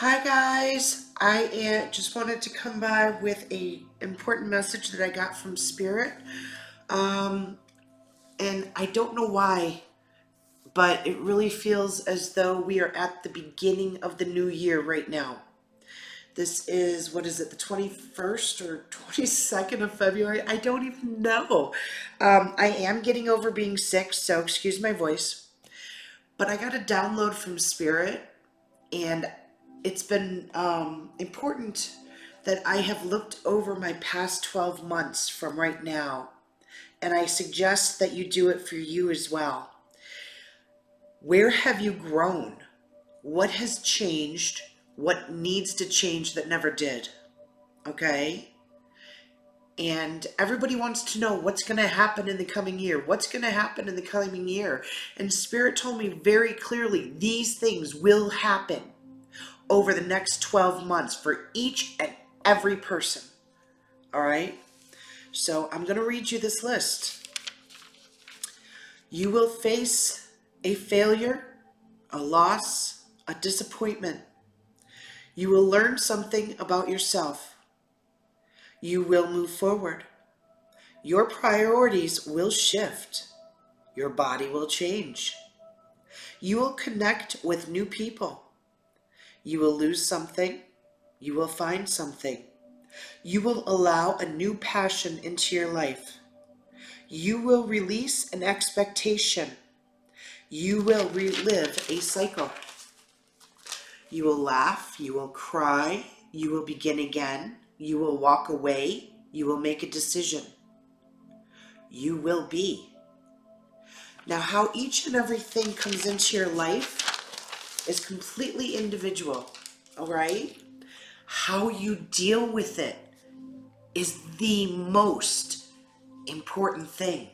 Hi guys, I just wanted to come by with a important message that I got from Spirit. And I don't know why, but it really feels as though we are at the beginning of the new year right now. This is, what is it, the 21st or 22nd of February? I don't even know. I am getting over being sick, so excuse my voice. But I got a download from Spirit, and it's been important that I have looked over my past 12 months from right now, and I suggest that you do it for you as well. Where have you grown? What has changed? What needs to change that never did? Okay? And everybody wants to know what's going to happen in the coming year. What's going to happen in the coming year? And Spirit told me very clearly, these things will happen over the next 12 months for each and every person. All right? So I'm going to read you this list. You will face a failure, a loss, a disappointment. You will learn something about yourself. You will move forward. Your priorities will shift. Your body will change. You will connect with new people. You will lose something. You will find something. You will allow a new passion into your life. You will release an expectation. You will relive a cycle. You will laugh. You will cry. You will begin again. You will walk away. You will make a decision. You will be. Now, how each and everything comes into your life is completely individual, all right? How you deal with it is the most important thing.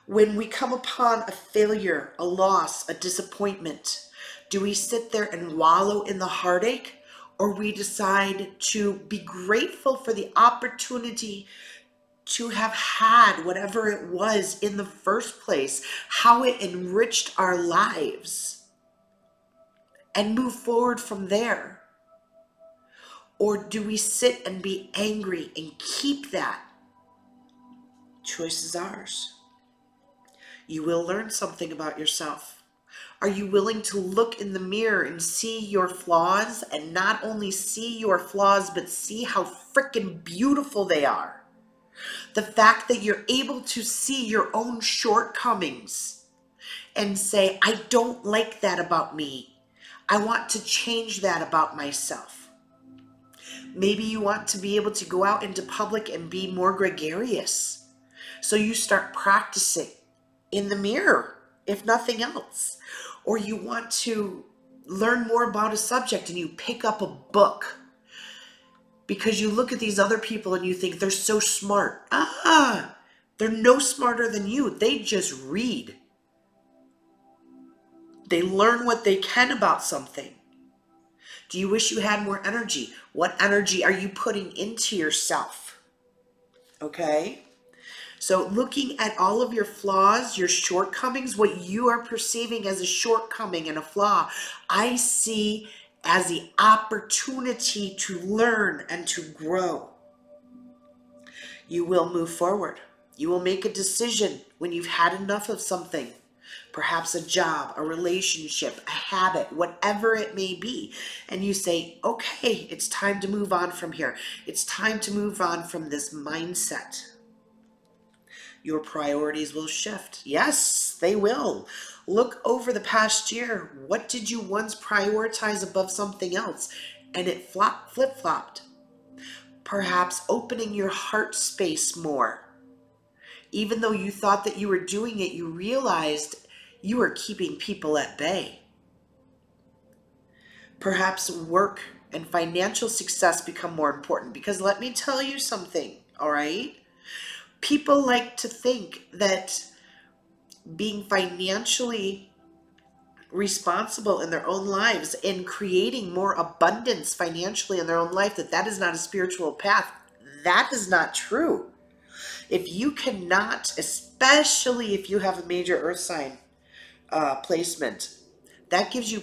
When we come upon a failure, a loss, a disappointment, do we sit there and wallow in the heartache, or we decide to be grateful for the opportunity to have had whatever it was in the first place, how it enriched our lives, and move forward from there? Or do we sit and be angry and keep that? Choice is ours. You will learn something about yourself. Are you willing to look in the mirror and see your flaws, and not only see your flaws, but see how freaking beautiful they are? The fact that you're able to see your own shortcomings and say, I don't like that about me. I want to change that about myself. Maybe you want to be able to go out into public and be more gregarious. So you start practicing in the mirror, if nothing else. Or you want to learn more about a subject and you pick up a book because you look at these other people and you think they're so smart. They're no smarter than you. They just read. They learn what they can about something. Do you wish you had more energy? What energy are you putting into yourself? Okay? So looking at all of your flaws, your shortcomings, what you are perceiving as a shortcoming and a flaw, I see as the opportunity to learn and to grow. You will move forward. You will make a decision when you've had enough of something. Perhaps a job, a relationship, a habit, whatever it may be. And you say, okay, it's time to move on from here. It's time to move on from this mindset. Your priorities will shift. Yes, they will. Look over the past year. What did you once prioritize above something else? And it flip-flopped. Perhaps opening your heart space more. Even though you thought that you were doing it, you realized you were keeping people at bay. Perhaps work and financial success become more important, because let me tell you something, all right? People like to think that being financially responsible in their own lives and creating more abundance financially in their own life, that is not a spiritual path. That is not true. If you cannot, especially if you have a major earth sign placement, that gives you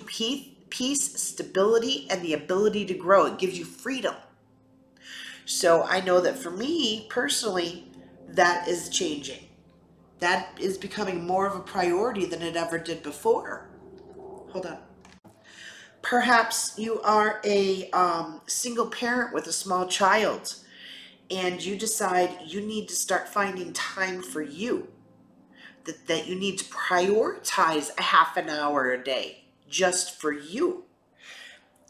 peace, stability, and the ability to grow. It gives you freedom. So I know that for me personally, that is changing. That is becoming more of a priority than it ever did before. Hold on. Perhaps you are a single parent with a small child, and you decide you need to start finding time for you. That you need to prioritize a half an hour a day just for you.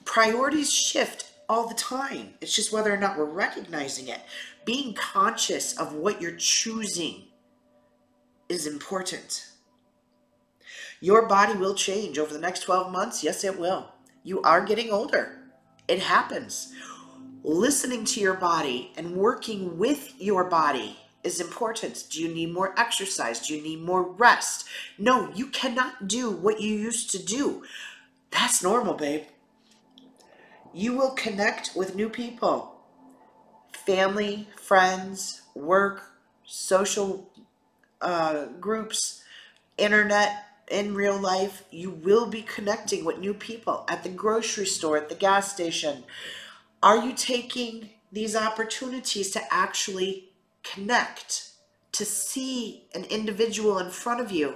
Priorities shift all the time. It's just whether or not we're recognizing it. Being conscious of what you're choosing is important. Your body will change over the next 12 months. Yes, it will. You are getting older. It happens. Listening to your body and working with your body is important. Do you need more exercise? Do you need more rest? No, you cannot do what you used to do. That's normal, babe. You will connect with new people. Family, friends, work, social groups, internet, in real life. You will be connecting with new people at the grocery store, at the gas station. Are you taking these opportunities to actually connect, to see an individual in front of you,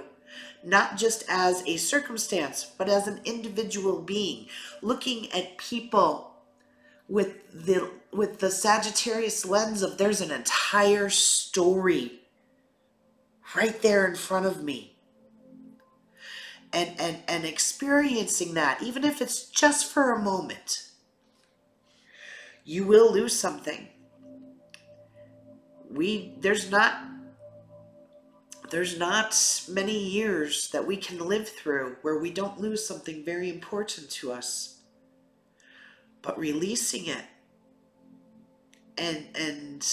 not just as a circumstance, but as an individual being, looking at people with the Sagittarius lens of there's an entire story right there in front of me. And experiencing that, even if it's just for a moment. You will lose something. There's not many years that we can live through where we don't lose something very important to us. But releasing it and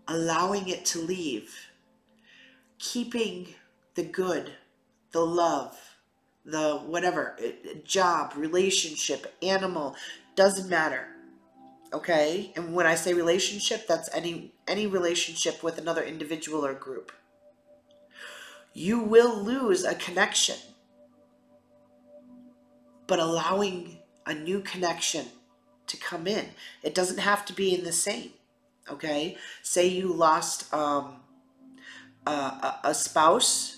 allowing it to leave, keeping the good, the love, the whatever, job, relationship, animal, doesn't matter. Okay? And when I say relationship, that's any relationship with another individual or group. You will lose a connection, but allowing a new connection to come in. It doesn't have to be in the same. Okay? Say you lost a spouse,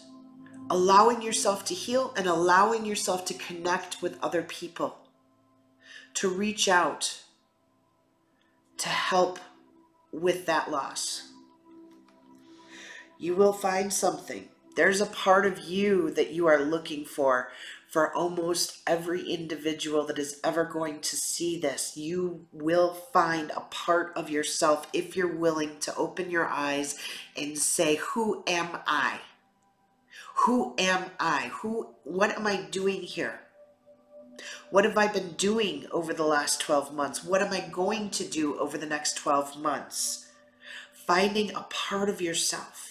allowing yourself to heal and allowing yourself to connect with other people, to reach out, to help with that loss. You will find something. There's a part of you that you are looking for almost every individual that is ever going to see this. You will find a part of yourself if you're willing to open your eyes and say, who am I? Who am I? What am I doing here? What have I been doing over the last 12 months? What am I going to do over the next 12 months? Finding a part of yourself.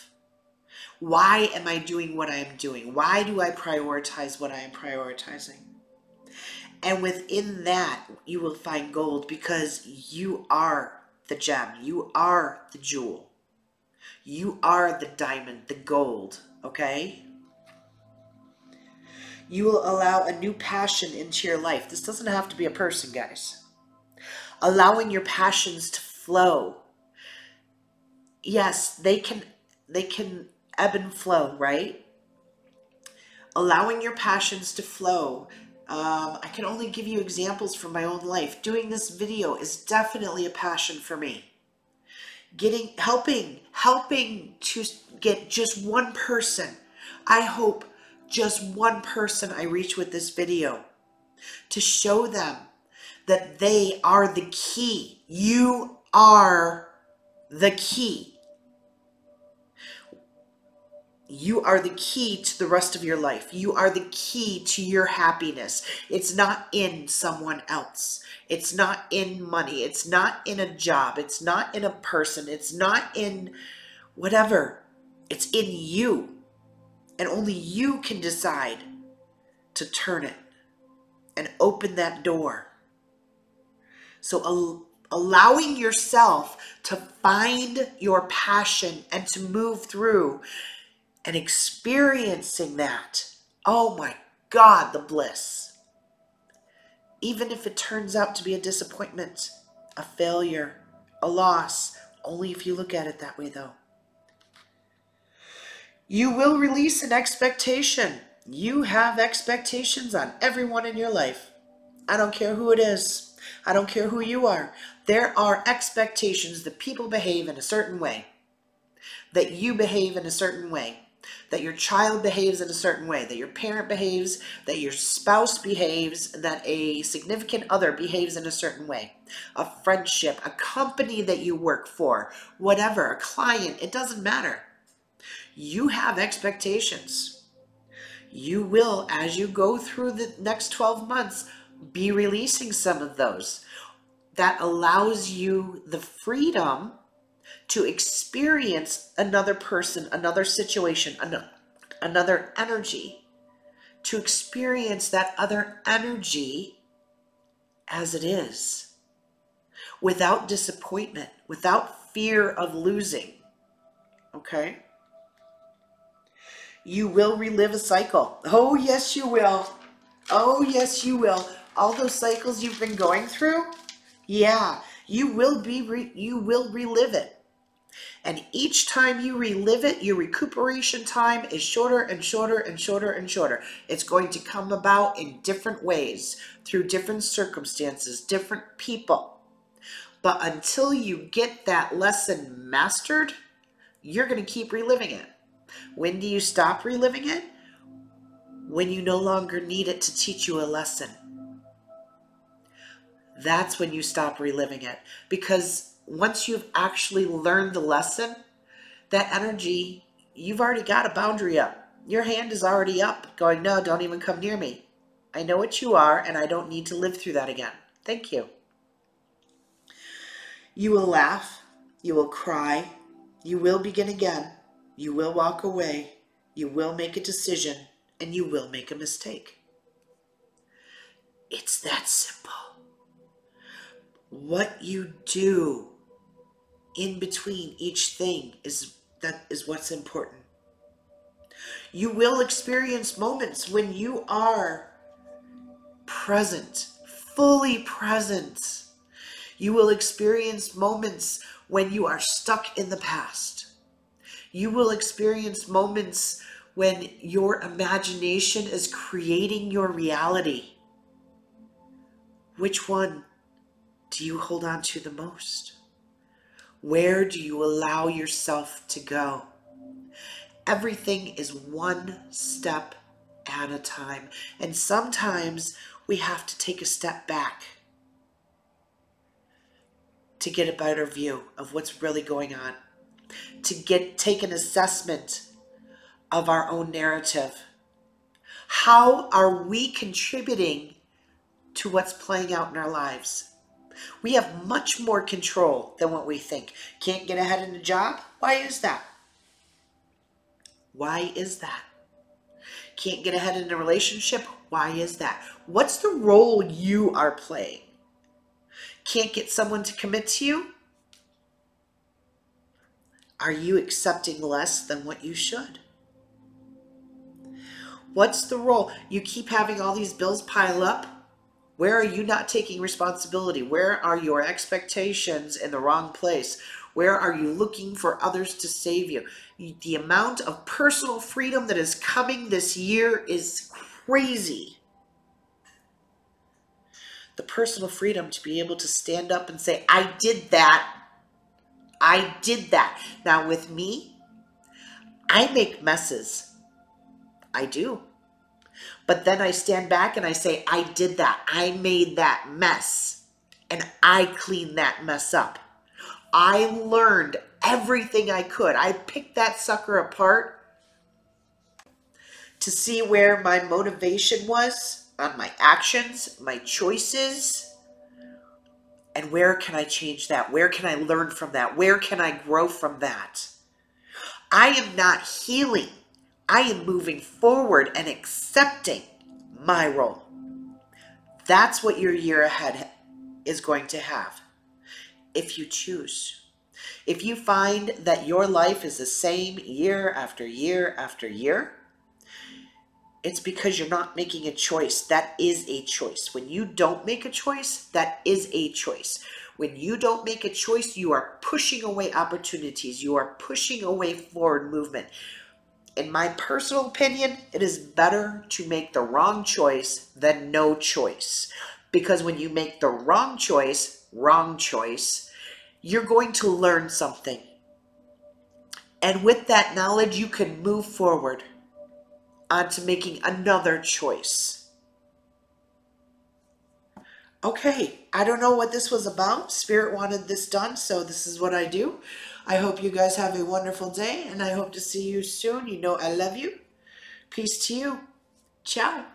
Why am I doing what I am doing? Why do I prioritize what I am prioritizing? And within that, you will find gold, because you are the gem. You are the jewel. You are the diamond, the gold, okay? You will allow a new passion into your life. This doesn't have to be a person, guys. Allowing your passions to flow. Yes, they can ebb and flow, right? Allowing your passions to flow. I can only give you examples from my own life. Doing this video is definitely a passion for me. Helping to get just one person. I hope just one person I reach with this video, to show them that they are the key. You are the key. You are the key to the rest of your life. You are the key to your happiness. It's not in someone else. It's not in money. It's not in a job. It's not in a person. It's not in whatever. It's in you. And only you can decide to turn it and open that door. So allowing yourself to find your passion and to move through and experiencing that. Oh my God, the bliss. even if it turns out to be a disappointment, a failure, a loss, only if you look at it that way though. You will release an expectation. You have expectations on everyone in your life. I don't care who it is. I don't care who you are. There are expectations that people behave in a certain way, that you behave in a certain way, that your child behaves in a certain way, that your parent behaves, that your spouse behaves, that a significant other behaves in a certain way, a friendship, a company that you work for, whatever, a client, it doesn't matter. You have expectations. You will, as you go through the next 12 months, be releasing some of those. That allows you the freedom to experience another person, another situation, another energy, to experience that other energy as it is, without disappointment, without fear of losing. Okay? You will relive a cycle. Oh, yes, you will. Oh, yes, you will. All those cycles you've been going through, yeah, you will relive it. And each time you relive it, your recuperation time is shorter and shorter and shorter and shorter. It's going to come about in different ways, through different circumstances, different people. But until you get that lesson mastered, you're going to keep reliving it. When do you stop reliving it? When you no longer need it to teach you a lesson. That's when you stop reliving it. Because once you've actually learned the lesson, that energy, you've already got a boundary up. Your hand is already up, going, no, don't even come near me. I know what you are, and I don't need to live through that again. Thank you. You will laugh. You will cry. You will begin again. You will walk away. You will make a decision, and you will make a mistake. It's that simple. What you do in between each thing is what's important. You will experience moments when you are present, fully present. You will experience moments when you are stuck in the past. You will experience moments when your imagination is creating your reality. Which one do you hold on to the most? Where do you allow yourself to go? Everything is one step at a time. And sometimes we have to take a step back to get a better view of what's really going on, to take an assessment of our own narrative. How are we contributing to what's playing out in our lives? We have much more control than what we think. Can't get ahead in a job? Why is that? Why is that? Can't get ahead in a relationship? Why is that? What's the role you are playing? Can't get someone to commit to you? Are you accepting less than what you should? What's the role? You keep having all these bills pile up. Where are you not taking responsibility? Where are your expectations in the wrong place? Where are you looking for others to save you? The amount of personal freedom that is coming this year is crazy. The personal freedom to be able to stand up and say, I did that. I did that. Now with me, I make messes. I do. But then I stand back and I say, I did that. I made that mess. And I cleaned that mess up. I learned everything I could. I picked that sucker apart to see where my motivation was on my actions, my choices, and where can I change that? Where can I learn from that? Where can I grow from that? I am not healing. I am moving forward and accepting my role. That's what your year ahead is going to have, if you choose. If you find that your life is the same year after year after year, it's because you're not making a choice. That is a choice. When you don't make a choice, that is a choice. When you don't make a choice, you are pushing away opportunities. You are pushing away forward movement. In my personal opinion, it is better to make the wrong choice than no choice. Because when you make the wrong choice, you're going to learn something. And with that knowledge, you can move forward onto making another choice. Okay, I don't know what this was about. Spirit wanted this done, so this is what I do. I hope you guys have a wonderful day, and I hope to see you soon. You know I love you. Peace to you. Ciao.